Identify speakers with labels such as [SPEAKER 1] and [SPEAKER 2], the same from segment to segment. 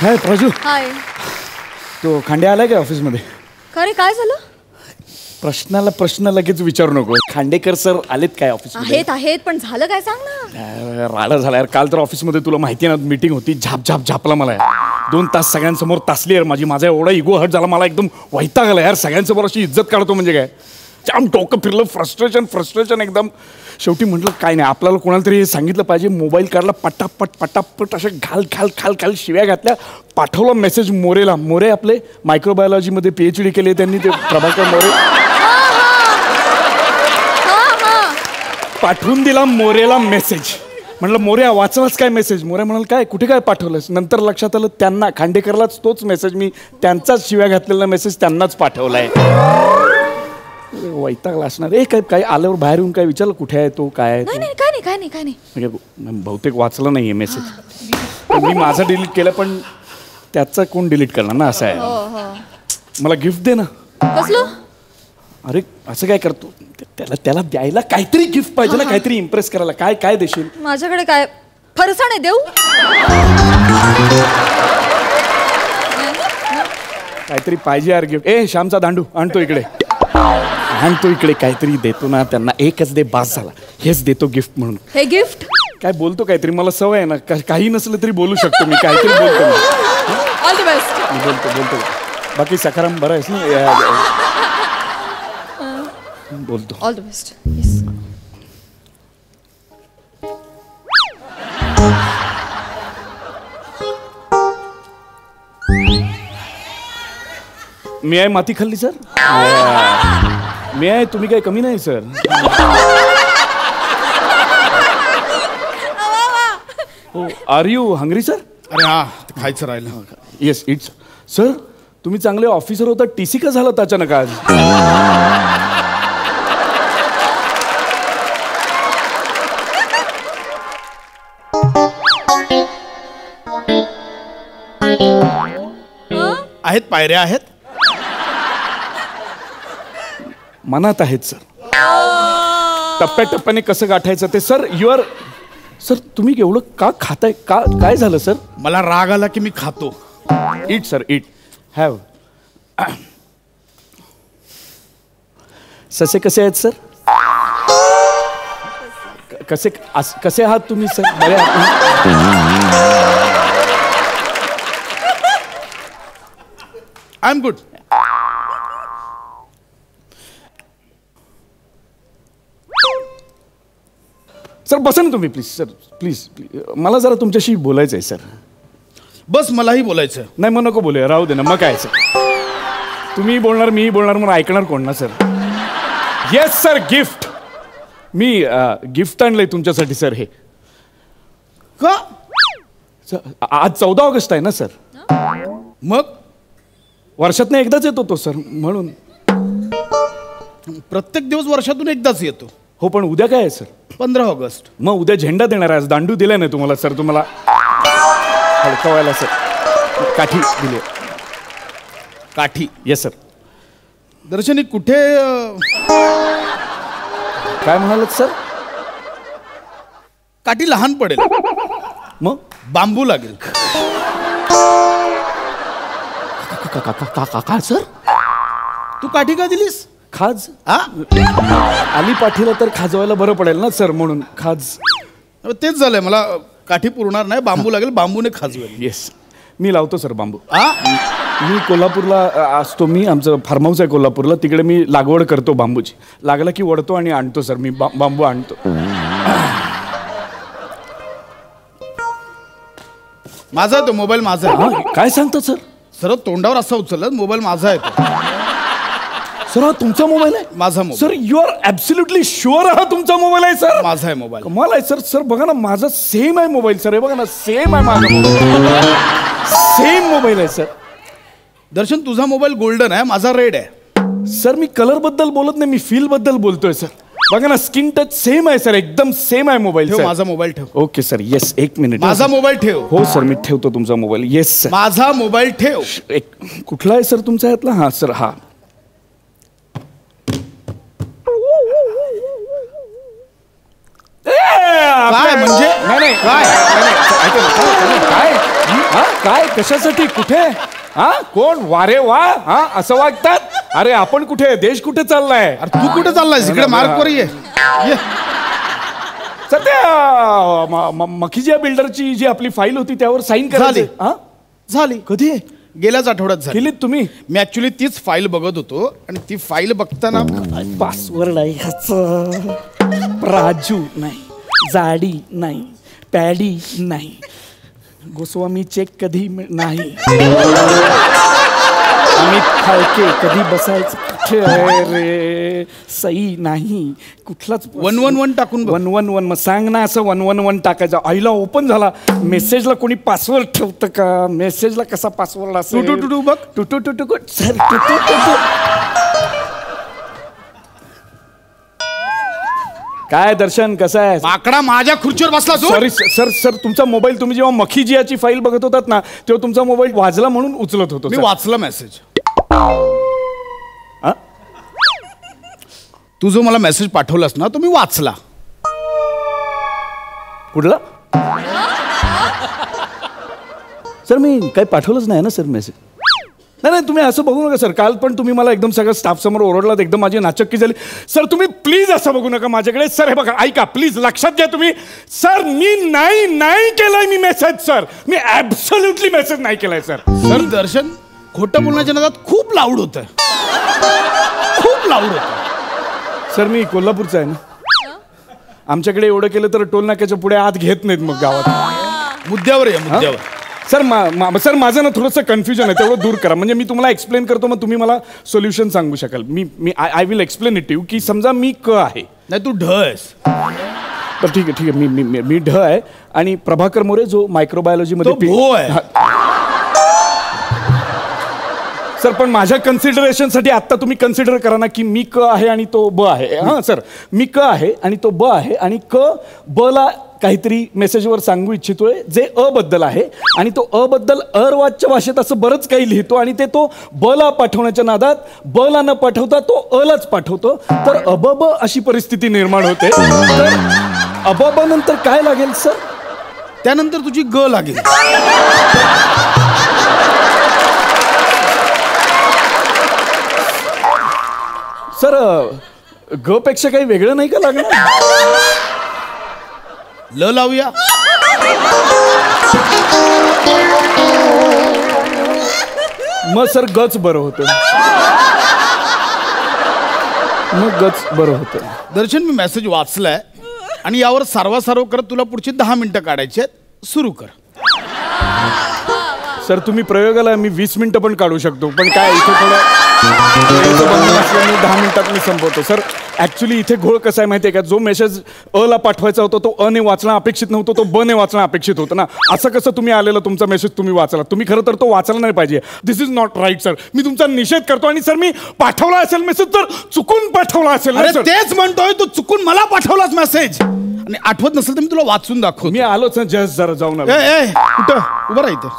[SPEAKER 1] हाय प्राजू.
[SPEAKER 2] हाय.
[SPEAKER 1] तो खांड्या आलाय का ऑफिसमध्ये?
[SPEAKER 2] खरे काय झालं?
[SPEAKER 1] प्रश्नाला प्रश्न लगेच विचारू नको. खांडेकर सर आलेत काय ऑफिसमध्ये?
[SPEAKER 2] आहेत पण झालं काय सांग ना.
[SPEAKER 1] राडा झाला यार. काल तर ऑफिसमध्ये तुला माहिती आहे ना मीटिंग होती. झापला मला यार. 2 तास सगळ्यांसमोर तासली यार माझी. माझा एवढा इगो हर्ट झाला. मला एकदम वैताग आला यार. सगळ्यांसमोर अशी इज्जत काढतो म्हणजे काय. जाम डोकं फिरलं. फ्रस्ट्रेशन एकदम. शेवटी म्हटलं काय नाही आपल्याला कोणाला तरी हे सांगितलं पाहिजे. मोबाईल काढला पटापट अशा घाल शिव्या घातल्या. पाठवला मेसेज मोरेला. मोरे आपले मायक्रोबायोलॉजीमध्ये PhD केले त्यांनी. ते प्रभाकर मोरे. पाठवून दिला मोरेला मेसेज. म्हटलं मोर्या वाचलाच काय मेसेज? मोर्या म्हणाल काय कुठे काय पाठवलंस? नंतर लक्षात आलं त्यांना खांडेकरलाच तोच मेसेज मी त्यांचाच शिव्या घातलेला मेसेज त्यांनाच पाठवलाय. वैतागला असणार. काय आल्यावर बाहेर येऊन काय विचारलं कुठे आहे तो काय आहे?
[SPEAKER 2] काय नाही
[SPEAKER 1] म्हणजे बहुतेक वाचलं नाहीये मेसेज. मी माझा डिलीट केलं पण त्याचा कोण डिलीट करणार ना असं आहे. मला गिफ्ट दे ना.
[SPEAKER 2] कसलं?
[SPEAKER 1] अरे असं काय करतो? त्याला द्यायला काहीतरी गिफ्ट पाहिजे ना. काहीतरी इम्प्रेस करायला. काय देशील?
[SPEAKER 2] माझ्याकडे काय फरसाण आहे देऊ?
[SPEAKER 1] काहीतरी पाहिजे यार गिफ्ट. श्यामचा दांडू आणतो इकडे. काहीतरी देतो ना त्यांना. एकच दे बास झाला. हेच देतो गिफ्ट म्हणून.
[SPEAKER 2] हे गिफ्ट
[SPEAKER 1] काय बोलतो काहीतरी. मला सवय आहे ना. काही नसलं तरी बोलू शकतो मी. काहीतरी बोलतो मी.
[SPEAKER 2] All the best.
[SPEAKER 1] बोलतो. बाकी सखाराम बरं आहेस ना? बोलतो.
[SPEAKER 2] All the best. येस.
[SPEAKER 1] मी आहे माती खाल्ली सर. मी आहे तुम्ही काय कमी नाही sir. Are you hungry sir?
[SPEAKER 3] अरे हा खायचं राहिलं.
[SPEAKER 1] Yes it's. सर तुम्ही चांगले ऑफिसर होता. TC का झाला अचानक आज?
[SPEAKER 3] आहेत पायऱ्या आहेत.
[SPEAKER 1] मनात आहेत सर. टप्प्याटप्प्याने कसं गाठायचं ते. सर सर तुम्ही एवढं का खाताय? काय झालं सर?
[SPEAKER 3] मला राग आला की मी खातो.
[SPEAKER 1] It sir it. हॅव. ससे कसे आहेत सर? कसे आहात तुम्ही सर? बरे आहात?
[SPEAKER 3] I am good.
[SPEAKER 1] सर बसा ना तुम्ही प्लीज. सर प्लीज मला जरा तुमच्याशी बोलायचं आहे सर.
[SPEAKER 3] बस मलाही बोलायचं.
[SPEAKER 1] नाही मग नको बोलूया. राहू दे ना. मग काय सर. तुम्ही बोलणार मीही बोलणार मग ऐकणार कोण ना सर. Yes sir gift. मी गिफ्ट आणलंय तुमच्यासाठी सर. हे
[SPEAKER 3] का?
[SPEAKER 1] आज 14 ऑगस्ट आहे ना सर.
[SPEAKER 3] मग
[SPEAKER 1] वर्षातनं एकदाच येतो तो सर म्हणून.
[SPEAKER 3] प्रत्येक दिवस वर्षातून एकदाच येतो.
[SPEAKER 1] हो पण उद्या काय आहे सर?
[SPEAKER 3] 15 ऑगस्ट.
[SPEAKER 1] मग उद्या झेंडा देणार आहे. आज दांडू दिलाय ना तुम्हाला सर. तुम्हाला हडकवायला सर काठी दिली.
[SPEAKER 3] काठी.
[SPEAKER 1] Yes sir.
[SPEAKER 3] दर्शनी कुठे
[SPEAKER 1] काय म्हणालात सर?
[SPEAKER 3] काठी लहान पडेल.
[SPEAKER 1] मग
[SPEAKER 3] बांबू लागेल.
[SPEAKER 1] काय सर?
[SPEAKER 3] तू काठी का दिलीस?
[SPEAKER 1] खाज.
[SPEAKER 3] हा
[SPEAKER 1] आली पाठीला तर खाजवायला बरं पडेल ना सर म्हणून खाज.
[SPEAKER 3] तेच झालंय. मला काठी पुरणार नाही. बांबू लागेल. बांबूने खाजवेल.
[SPEAKER 1] येस मी लावतो सर बांबू.
[SPEAKER 3] हा
[SPEAKER 1] मी कोल्हापूरला असतो. मी आमचं फार्म हाऊस आहे कोल्हापूरला. तिकडे मी लागवड करतो बांबूची. लागला की वडतो आणि आणतो सर. मी बांबू आणतो.
[SPEAKER 3] माझा तो मोबाईल माझा आहे.
[SPEAKER 1] काय सांगतो सर?
[SPEAKER 3] सरळ तोंडावर असा उचलला. मोबाईल माझा आहे तो.
[SPEAKER 1] सर हा तुमचा मोबाईल आहे?
[SPEAKER 3] माझा mobile.
[SPEAKER 1] Sir you are absolutely sure हा तुमचा मोबाईल आहे सर?
[SPEAKER 3] माझा आहे मोबाईल.
[SPEAKER 1] कमाल आहे सर. सर बघा ना माझा सेम आहे मोबाईल सर. हे बघा ना सेम आहे माझा मोबाईल. सेम मोबाईल आहे सर.
[SPEAKER 3] दर्शन तुझा मोबाईल गोल्डन आहे. माझा रेड आहे.
[SPEAKER 1] सर मी कलर बद्दल बोलत नाही. मी फील बद्दल बोलतोय सर. बघा ना स्किन टच सेम आहे सर एकदम सेम आहे मोबाईल
[SPEAKER 3] ठेव माझा मोबाईल ठेव.
[SPEAKER 1] ओके सर येस एक मिनिट
[SPEAKER 3] माझा मोबाईल ठेव.
[SPEAKER 1] हो सर मी ठेवतो तुमचा मोबाईल येस सर.
[SPEAKER 3] माझा मोबाईल ठेव.
[SPEAKER 1] एक कुठला आहे सर तुमचा यातला हा सर हा
[SPEAKER 3] काय म्हणजे
[SPEAKER 1] नाही नाही
[SPEAKER 3] काय?
[SPEAKER 1] काय हा काय कशासाठी कुठे हा कोण वारे वा हा असं वागतात. अरे आपण कुठे देश कुठे चाललाय.
[SPEAKER 3] अरे तू कुठे चाललायस इकडे मार्कवर ये.
[SPEAKER 1] सर त्या मखिजिया बिल्डरची जी आपली फाईल होती त्यावर साईन करायची. हा
[SPEAKER 3] झाली
[SPEAKER 1] कधी
[SPEAKER 3] गेल्याच आठवड्यात झाली.
[SPEAKER 1] केलीत तुम्ही.
[SPEAKER 3] मी ऍक्च्युली तीच फाईल बघत होतो आणि ती फाईल बघताना
[SPEAKER 1] पासवर्ड आहे ह्याचं राजू नाही जाडी नाही पॅडी नाही गोस्वामी चेक कधी नाही अमित फाळके कधी बसायचं कुठे आहे रे सई नाही कुठलाच
[SPEAKER 3] 111 टाकून बघ.
[SPEAKER 1] 111 मग सांग ना असं 111 टाकायचं. आईला ओपन झाला मेसेजला कोणी पासवर्ड ठेवतं का मेसेजला कसा पासवर्ड असेल.
[SPEAKER 3] टू बघ
[SPEAKER 1] टू सर टू काय दर्शन कसं आहे.
[SPEAKER 3] माकडा माझ्या खुर्चीवर बसला तू.
[SPEAKER 1] सॉरी सर सर तुमचा मोबाईल तुम्ही जेव्हा मखिजियाची फाईल बघत होतात ना तेव्हा तुमचा मोबाईल वाजला म्हणून उचलत होतो.
[SPEAKER 3] मी वाचला मेसेज. तू जो मला मेसेज पाठवलास ना तो मी वाचला.
[SPEAKER 1] कुठला सर मी काही पाठवलंच नाही ना सर मेसेज. नाही नाही तुम्ही असं बघू नका सर. काल पण तुम्ही मला एकदम सगळं स्टाफ समोर ओरडलात एकदम माझी नाचक्की झाली. सर तुम्ही प्लीज असं बघू नका माझ्याकडे. सर हे बघा ऐका प्लीज लक्षात घ्या तुम्ही. सर मी नाही केलाय मी मेसेज. सर मी ऍब्सोल्युटली मेसेज नाही केलाय सर.
[SPEAKER 3] सर दर्शन खोटं बोलण्याच्या नादात खूप लाऊड होतं. खूप लाऊड होतं.
[SPEAKER 1] सर मी कोल्हापूरचा आहे ना. आमच्याकडे एवढं केलं तर टोल नाक्याच्या पुढे आत घेत नाहीत मग गावात.
[SPEAKER 3] मुद्द्यावर आहे मुद्द्यावर.
[SPEAKER 1] सर सर माझं ना थोडंसं कन्फ्युजन आहे तेवढं दूर करा. म्हणजे मी तुम्हाला एक्सप्लेन करतो मग तुम्ही मला सोल्युशन सांगू शकाल. मी I will explain it you की समजा मी क आहे.
[SPEAKER 3] नाही तू ढ आहेस.
[SPEAKER 1] तर ठीक आहे मी ढ आहे आणि प्रभाकर मोरे जो मायक्रोबायोलॉजी मध्ये
[SPEAKER 3] भो आहे.
[SPEAKER 1] सर पण माझ्या कन्सिडरेशनसाठी आत्ता तुम्ही कन्सिडर करा ना की मी क आहे आणि तो ब आहे. हां सर मी क आहे आणि तो ब आहे आणि क ब ला काहीतरी मेसेजवर सांगू इच्छितोय जे अ बद्दल आहे आणि तो अ बद्दल अर्वाच्य भाषेत असं बरंच काही लिहितो आणि ते तो ब ला पाठवण्याच्या नादात ब ला न पाठवता तो अ लाच पाठवतो. तर अबब अशी परिस्थिती निर्माण होते. तर अबब नंतर काय लागेल सर.
[SPEAKER 3] त्यानंतर तुझी ग लागेल.
[SPEAKER 1] सर ग पेक्षा काही वेगळं नाही का लागणार.
[SPEAKER 3] ल लावूया.
[SPEAKER 1] मग सर गच बरं होतं. मग गच बरं होतं.
[SPEAKER 3] दर्शन मी मेसेज वाचलाय आणि यावर सारवासारव करत तुला पुढची 10 मिनिटं काढायची आहेत. सुरू कर.
[SPEAKER 1] सर तुम्ही प्रयोगाला मी 20 मिनिटं पण काढू शकतो पण काय इथे थोडं 10 मिनिटात मी संपवतो. सर ऍक्च्युली इथे घोळ कसा आहे माहिती आहे का. जो मेसेज अ ला पाठवायचा होता तो अ ने वाचणं अपेक्षित नव्हतं तो ब ने वाचणं अपेक्षित होतं ना. असं कसं तुम्ही आलेलं तुमचा मेसेज तुम्ही वाचला. तुम्ही खरं तर तो वाचला नाही पाहिजे. दिस इज नॉट राईट सर. मी तुमचा निषेध करतो आणि सर मी पाठवला असेल मेसेज तर चुकून पाठवला असेल.
[SPEAKER 3] अरे तेच म्हणतोय तू चुकून मला पाठवलास मेसेज आणि आठवत नसेल तर मी तुला वाचून दाखवतो.
[SPEAKER 1] मी आलोच ना जस्ट जरा जाऊन आलो.
[SPEAKER 3] कुठं उभं राहायचं.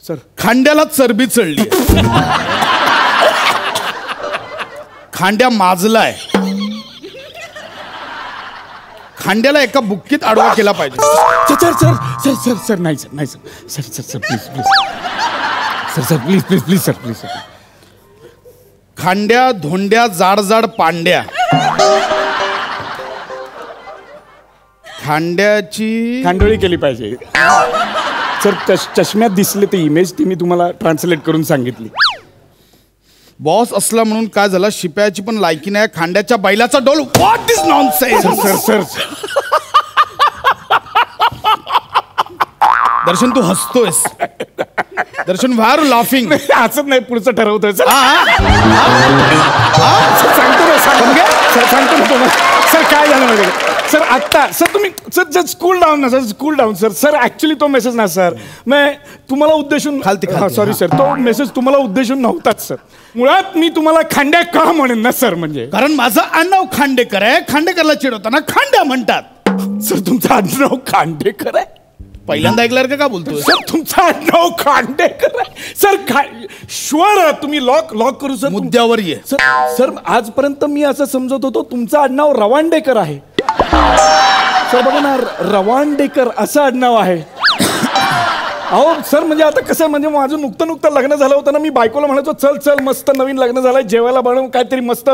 [SPEAKER 1] सर
[SPEAKER 3] खांद्याला चरबी चढली. खांद्या माजलाय. खांद्याला एका बुक्कीत आडवा केला पाहिजे.
[SPEAKER 1] Sir sir sir sir sir नाही सर नाही sir sir sir sir please please sir sir please please please sir please sir.
[SPEAKER 3] खांद्या धोंड्या जाड जाड पांड्या. खांद्याची
[SPEAKER 1] खांडोळी केली पाहिजे. सर चष्म्यात दिसले ते इमेज ती मी तुम्हाला ट्रान्सलेट करून सांगितली.
[SPEAKER 3] बॉस असला म्हणून काय झालं. शिप्याची पण लायकी नाही. खांद्याच्या बैलाचा डोल. What is nonsense.
[SPEAKER 1] Sir sir sir
[SPEAKER 3] Darshan तू हसतोयस. Darshan why are you laughing.
[SPEAKER 1] असंच नाही पुढचं ठरवतोय सर.
[SPEAKER 3] हा
[SPEAKER 1] सांगतो ना सर सांगतो ना तुम्हाला. सर काय झालं माहिती सर आत्ता सर तुम्ही सर जस्ट कूल डाऊन ना sir cool down sir actually तो मेसेज ना सर मैं तुम्हाला उद्देशून
[SPEAKER 3] खालती,
[SPEAKER 1] सॉरी सर तो मेसेज तुम्हाला उद्देशून नव्हताच सर मुळात मी तुम्हाला खांड्या का म्हणेन ना सर म्हणजे
[SPEAKER 3] कारण माझं आडनाव खांडेकर आहे. खांडेकरला चिडवताना खांड्या म्हणतात.
[SPEAKER 1] सर तुमचं आडनाव खांडेकर आहे.
[SPEAKER 3] पहिल्यांदा ऐकल्यावर का बोलतोय?
[SPEAKER 1] सर तुमचं आडनाव खांडेकर आहे सर शुअर तुम्ही लॉक करू सर
[SPEAKER 3] मुद्द्यावर ये.
[SPEAKER 1] सर आजपर्यंत मी असं समजत होतो तुमचं आडनाव रवांडेकर आहे. सर बघा ना रवांडेकर असं आडनाव आहे. अहो सर म्हणजे आता कसं म्हणजे माझं नुकतं लग्न झालं होतं ना मी बायकोला म्हणायचो चल चल मस्त नवीन लग्न झालंय जेवायला बनवून काहीतरी मस्त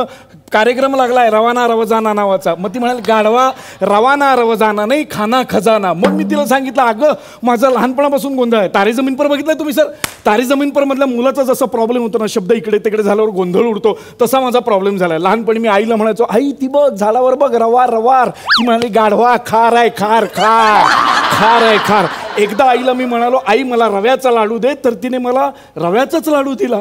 [SPEAKER 1] कार्यक्रम लागलाय रवाना रवजाना नावाचा. मग ती म्हणाली गाढवा रवाना रवजाना नाही खाना खजाना. मग मी तिला सांगितलं अगं माझं लहानपणापासून गोंधळ आहे. तारे जमीन पर बघितलंय तुम्ही सर तारे जमीन पर मधल्या मुलाचा जसा प्रॉब्लेम होतो ना शब्द इकडे तिकडे झाल्यावर गोंधळ उडतो तसा माझा प्रॉब्लेम झालाय. लहानपणी मी आईला म्हणायचो आई ती बघ झाडावर बघ रवार रवार. ती म्हणाली गाढवा खार आहे खार खार खार आहे खार. एकदा आईला मी म्हणालो आई मला रव्याचा लाडू दे तर तिने मला रव्याचाच लाडू दिला.